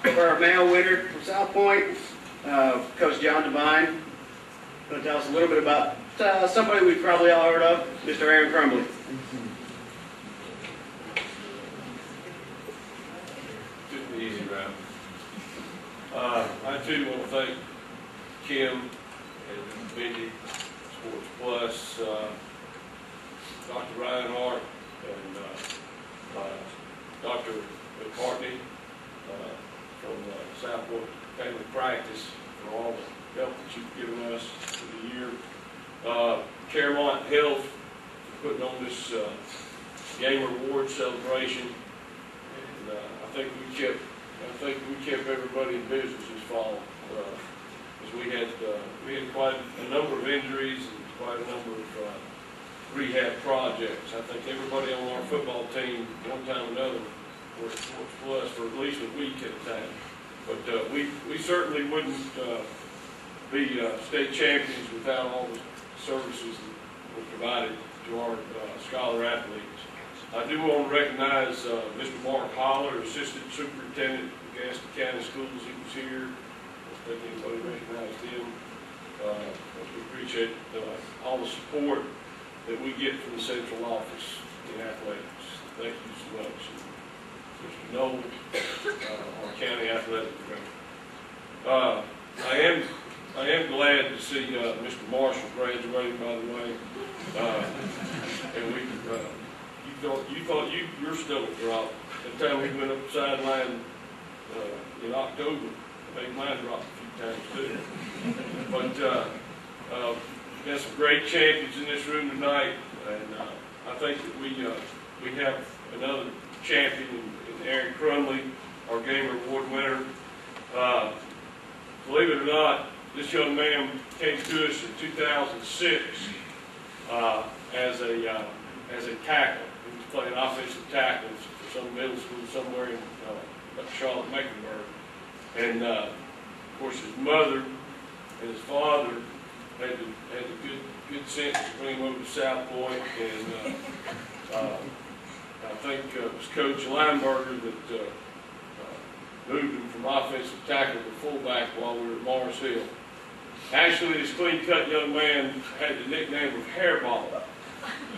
For our male winner from South Point, Coach John Devine, going to tell us a little bit about somebody we've probably all heard of, Mr. Aaron Crumbly. Took me easy, right? I too want to thank Kim and Mindy, Sports Plus, Dr. Ryan Hart, and Dr. McCartney from South Point Family Practice for all the help that you've given us for the year. Claremont Health for putting on this game reward celebration, and I think we kept everybody in business this fall, because we had quite a number of injuries and quite a number of rehab projects. I think everybody on our football team, one time or another, were at Sports Plus for at least a week at a time. But we certainly wouldn't be state champions without all the services that were provided to our scholar athletes. I do want to recognize Mr. Mark Holler, Assistant Superintendent of Gaston County Schools. He was here. I don't think anybody recognized him. We appreciate all the support that we get from the central office in athletics. Thank you so much. Mr. Noel, our county athletic director. I am glad to see Mr. Marshall graduating, by the way. And you thought your stomach dropped the time we went up the sideline in October. I think mine dropped a few times too. But we got some great champions in this room tonight, and I think that we have another champion in Aaron Crumley, our game reward winner. Believe it or not, this young man came to us in 2006 as a tackle. He was playing offensive tackles for some middle school somewhere in Charlotte, Mecklenburg. And of course, his mother and his father had the good sense to bring him over to South Point, and I think it was Coach Lineberger that moved him from offensive tackle to fullback while we were at Morris Hill. Actually, this clean-cut young man had the nickname of Hairball.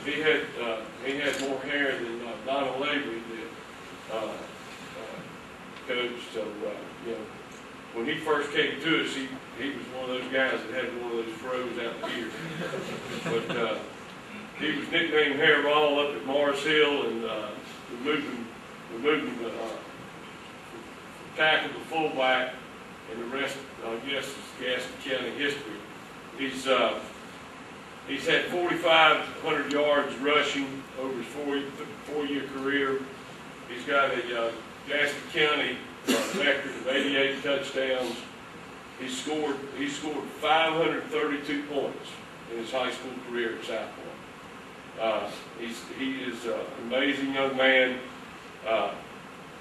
He had more hair than Donald Lavery did, Coach. So when he first came to us, he was one of those guys that had one of those froze out here. But he was nicknamed Hairball up at Morris Hill, and we moved him from tackle to fullback, and the rest, I guess, is Gaston County history. He's had 4,500 yards rushing over his four-year career. He's got a Gaston County record of 88 touchdowns. He scored 532 points in his high school career at South Point. He is an amazing young man.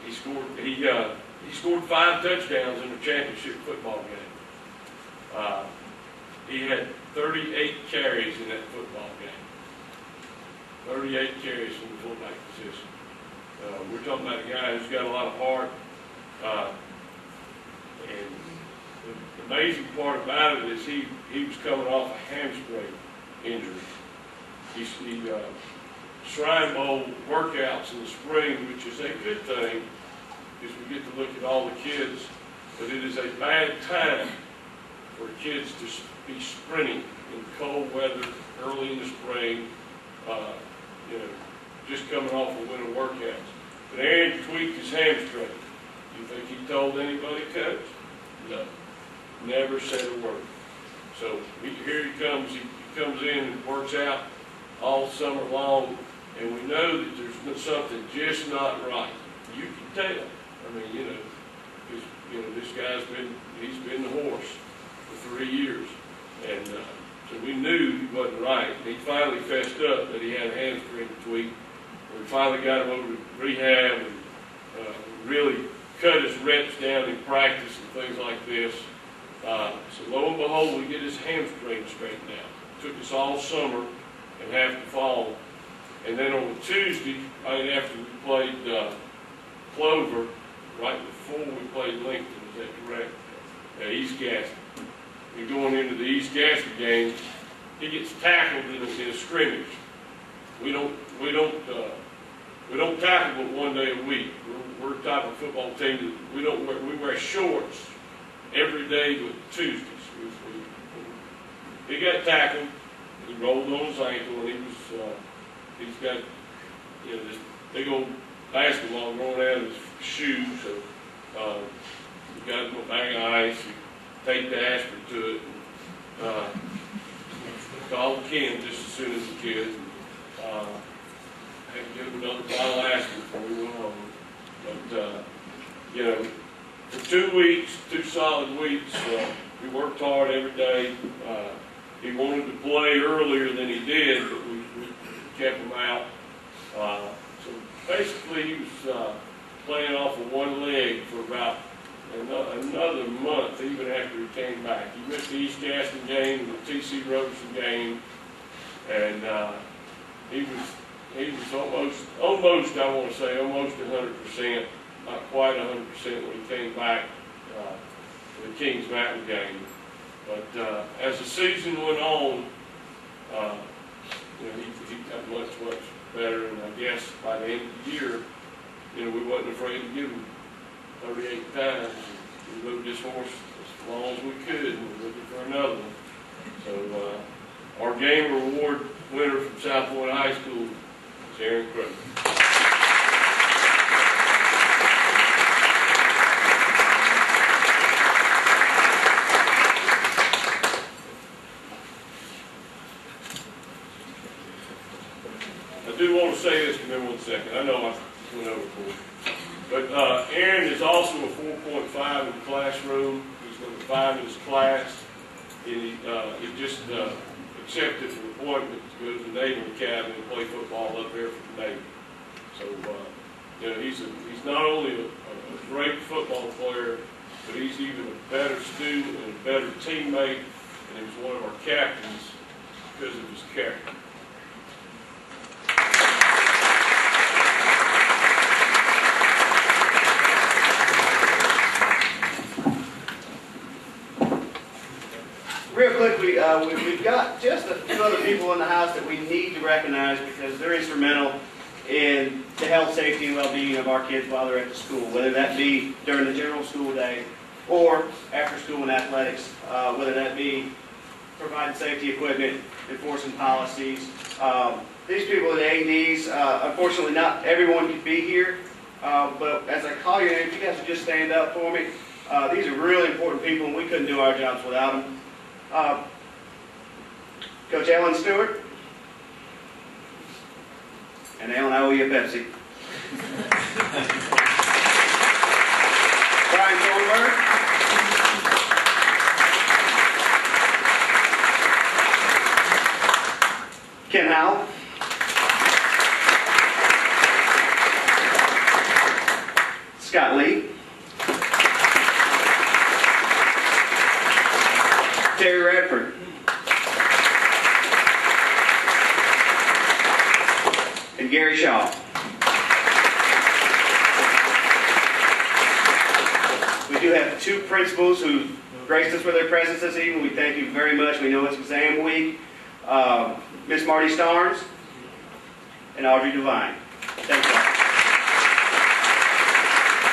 He scored 5 touchdowns in a championship football game. He had 38 carries in that football game. 38 carries from the fullback position. We're talking about a guy who's got a lot of heart. And the amazing part about it is he was coming off a hamstring injury. He Shrine Bowl workouts in the spring, which is a good thing, because we get to look at all the kids, but it is a bad time for kids to be sprinting in cold weather early in the spring, just coming off of winter workouts. But Aaron tweaked his hamstring. You think he told anybody, Coach? No. Never said a word. So here he comes. He comes in and works out all summer long, and we know that there's something just not right. You can tell. I mean, this guy's he's been the horse for 3 years, and so we knew he wasn't right. And he finally fessed up that he had a hamstring tweak. We finally got him over to rehab and really cut his reps down in practice and things like this. So lo and behold, we get his hamstring straightened out. It took us all summer and half the fall. And then on Tuesday, right after we played Clover right before we played Lincoln, is that correct? At East Gaston. And going into the East Gaston game, he gets tackled in a scrimmage. We don't tackle but one day a week. We're the type of football team that we wear shorts every day but Tuesdays. He got tackled. He rolled on his ankle, and he's got this big old basketball growing out of his shoe. So he got a bag of ice. He taped the aspirin to it. And, called Ken just as soon as he could. Had to give him another bottle of aspirin before we went home. But for 2 weeks, 2 solid weeks, we worked hard every day. He wanted to play earlier than he did, but we kept him out. So basically, he was playing off of one leg for about another month, even after he came back. He missed the East Gaston game, the T.C. Roberson game, and he was almost, I want to say, almost 100%, not quite 100% when he came back for the Kings Mountain game. But as the season went on, he got much better, and I guess by the end of the year, we wasn't afraid to give him 38 times. We moved this horse as long as we could, and we were looking for another one. So our game reward winner from South Point High School is Aaron Crook. I do want to say this, give me 1 second. I know I went overboard. But Aaron is also a 4.5 in the classroom. He's number 5 in his class. And he just accepted an appointment to go to the Naval Academy and play football up there for the Navy. So, he's not only a great football player, but he's even a better student and a better teammate, and he was one of our captains because of his character. Real quick, we've got just a few other people in the house that we need to recognize because they're instrumental in the health, safety, and well-being of our kids while they're at the school, whether that be during the general school day or after school and athletics, whether that be providing safety equipment, enforcing policies. These people at A&E's, unfortunately not everyone could be here, but as I call your name, if you guys would just stand up for me. These are really important people, and we couldn't do our jobs without them. Coach Ellen Stewart. And Ellen, I owe you a Pepsi. Brian Thornburg. Ken Howell. Scott Lee. Terry Radford. And Gary Shaw. We do have 2 principals who graced us with their presence this evening. We thank you very much. We know it's exam week. Miss Marty Starnes and Audrey Devine. Thank you.